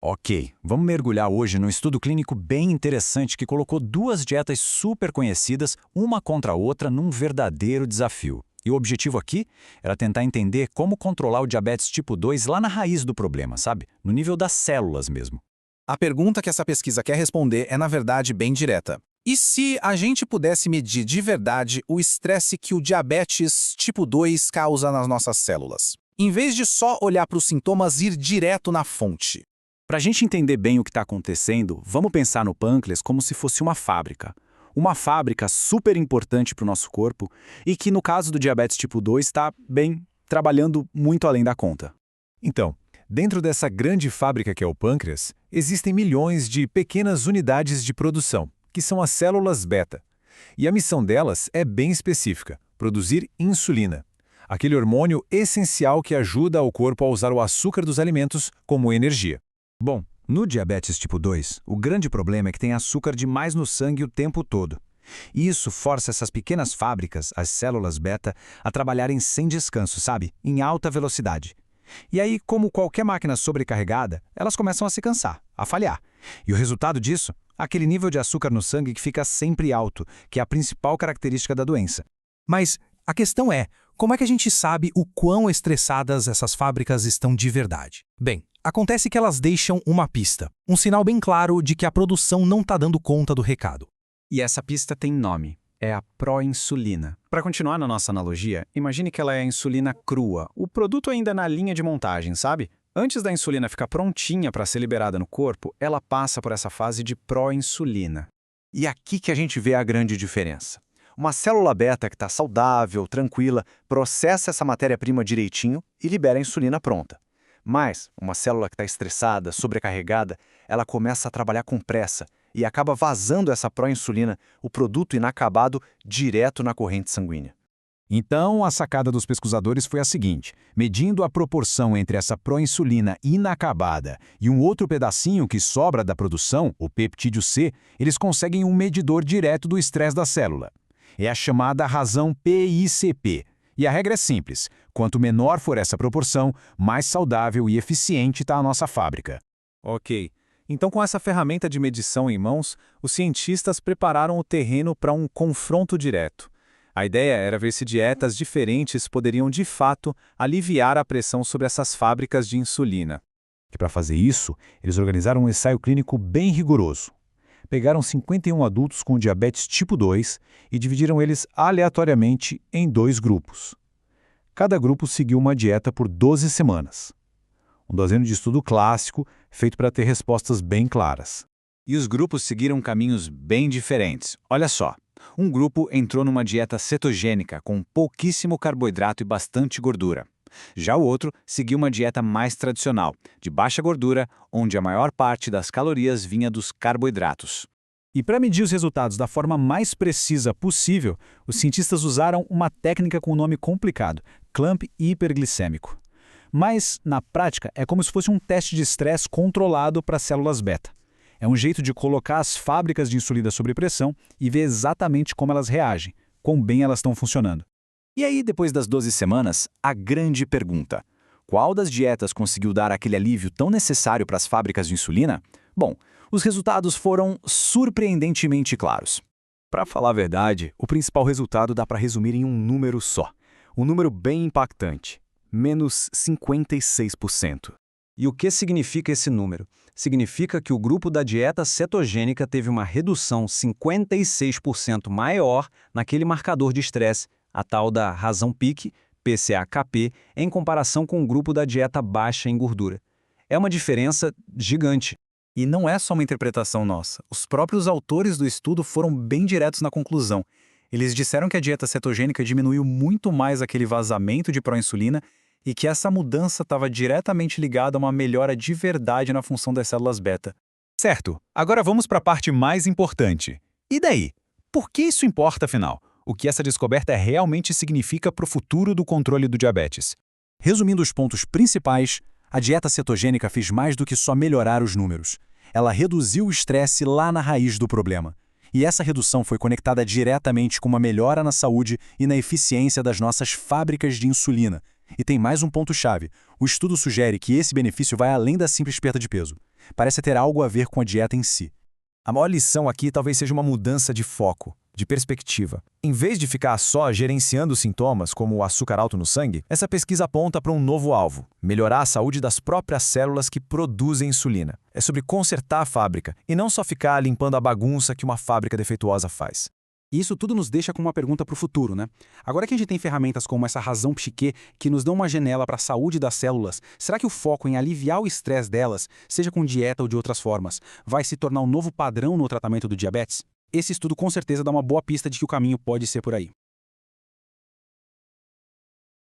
Ok, vamos mergulhar hoje num estudo clínico bem interessante que colocou duas dietas super conhecidas, uma contra a outra, num verdadeiro desafio. E o objetivo aqui era tentar entender como controlar o diabetes tipo 2 lá na raiz do problema, sabe? No nível das células mesmo. A pergunta que essa pesquisa quer responder é, na verdade, bem direta. E se a gente pudesse medir de verdade o estresse que o diabetes tipo 2 causa nas nossas células? Em vez de só olhar para os sintomas e ir direto na fonte. Para a gente entender bem o que está acontecendo, vamos pensar no pâncreas como se fosse uma fábrica. Uma fábrica super importante para o nosso corpo e que, no caso do diabetes tipo 2, está, bem, trabalhando muito além da conta. Então, dentro dessa grande fábrica que é o pâncreas, existem milhões de pequenas unidades de produção, que são as células beta. E a missão delas é bem específica: produzir insulina, aquele hormônio essencial que ajuda o corpo a usar o açúcar dos alimentos como energia. Bom, no diabetes tipo 2, o grande problema é que tem açúcar demais no sangue o tempo todo. E isso força essas pequenas fábricas, as células beta, a trabalharem sem descanso, sabe? Em alta velocidade. E aí, como qualquer máquina sobrecarregada, elas começam a se cansar, a falhar. E o resultado disso? Aquele nível de açúcar no sangue que fica sempre alto, que é a principal característica da doença. Mas a questão é, como é que a gente sabe o quão estressadas essas fábricas estão de verdade? Bem, acontece que elas deixam uma pista, um sinal bem claro de que a produção não está dando conta do recado. E essa pista tem nome. É a proinsulina. Para continuar na nossa analogia, imagine que ela é a insulina crua, o produto ainda na linha de montagem, sabe? Antes da insulina ficar prontinha para ser liberada no corpo, ela passa por essa fase de proinsulina. E aqui que a gente vê a grande diferença. Uma célula beta que está saudável, tranquila, processa essa matéria-prima direitinho e libera a insulina pronta. Mas uma célula que está estressada, sobrecarregada, ela começa a trabalhar com pressa e acaba vazando essa proinsulina, o produto inacabado, direto na corrente sanguínea. Então, a sacada dos pesquisadores foi a seguinte: medindo a proporção entre essa proinsulina inacabada e um outro pedacinho que sobra da produção, o peptídeo C, eles conseguem um medidor direto do estresse da célula. É a chamada razão PICP. E a regra é simples: quanto menor for essa proporção, mais saudável e eficiente está a nossa fábrica. Ok. Então, com essa ferramenta de medição em mãos, os cientistas prepararam o terreno para um confronto direto. A ideia era ver se dietas diferentes poderiam, de fato, aliviar a pressão sobre essas fábricas de insulina. E para fazer isso, eles organizaram um ensaio clínico bem rigoroso. Pegaram 51 adultos com diabetes tipo 2 e dividiram eles aleatoriamente em 2 grupos. Cada grupo seguiu uma dieta por 12 semanas. Um dozeno de estudo clássico, feito para ter respostas bem claras. E os grupos seguiram caminhos bem diferentes. Olha só, um grupo entrou numa dieta cetogênica, com pouquíssimo carboidrato e bastante gordura. Já o outro seguiu uma dieta mais tradicional, de baixa gordura, onde a maior parte das calorias vinha dos carboidratos. E para medir os resultados da forma mais precisa possível, os cientistas usaram uma técnica com um nome complicado, clamp hiperglicêmico. Mas, na prática, é como se fosse um teste de estresse controlado para células beta. É um jeito de colocar as fábricas de insulina sob pressão e ver exatamente como elas reagem, quão bem elas estão funcionando. E aí, depois das 12 semanas, a grande pergunta: qual das dietas conseguiu dar aquele alívio tão necessário para as fábricas de insulina? Bom, os resultados foram surpreendentemente claros. Para falar a verdade, o principal resultado dá para resumir em um número só. Um número bem impactante: menos 56%. E o que significa esse número? Significa que o grupo da dieta cetogênica teve uma redução 56% maior naquele marcador de estresse, a tal da razão PIC, PCAKP, em comparação com o grupo da dieta baixa em gordura. É uma diferença gigante. E não é só uma interpretação nossa. Os próprios autores do estudo foram bem diretos na conclusão. Eles disseram que a dieta cetogênica diminuiu muito mais aquele vazamento de proinsulina e que essa mudança estava diretamente ligada a uma melhora de verdade na função das células beta. Certo, agora vamos para a parte mais importante. E daí? Por que isso importa, afinal? O que essa descoberta realmente significa para o futuro do controle do diabetes? Resumindo os pontos principais, a dieta cetogênica fez mais do que só melhorar os números. Ela reduziu o estresse lá na raiz do problema. E essa redução foi conectada diretamente com uma melhora na saúde e na eficiência das nossas fábricas de insulina. E tem mais um ponto-chave: o estudo sugere que esse benefício vai além da simples perda de peso. Parece ter algo a ver com a dieta em si. A maior lição aqui talvez seja uma mudança de foco, de perspectiva. Em vez de ficar só gerenciando os sintomas, como o açúcar alto no sangue, essa pesquisa aponta para um novo alvo: melhorar a saúde das próprias células que produzem insulina. É sobre consertar a fábrica e não só ficar limpando a bagunça que uma fábrica defeituosa faz. E isso tudo nos deixa com uma pergunta para o futuro, né? Agora que a gente tem ferramentas como essa razão psique que nos dão uma janela para a saúde das células, será que o foco em aliviar o estresse delas, seja com dieta ou de outras formas, vai se tornar um novo padrão no tratamento do diabetes? Esse estudo com certeza dá uma boa pista de que o caminho pode ser por aí.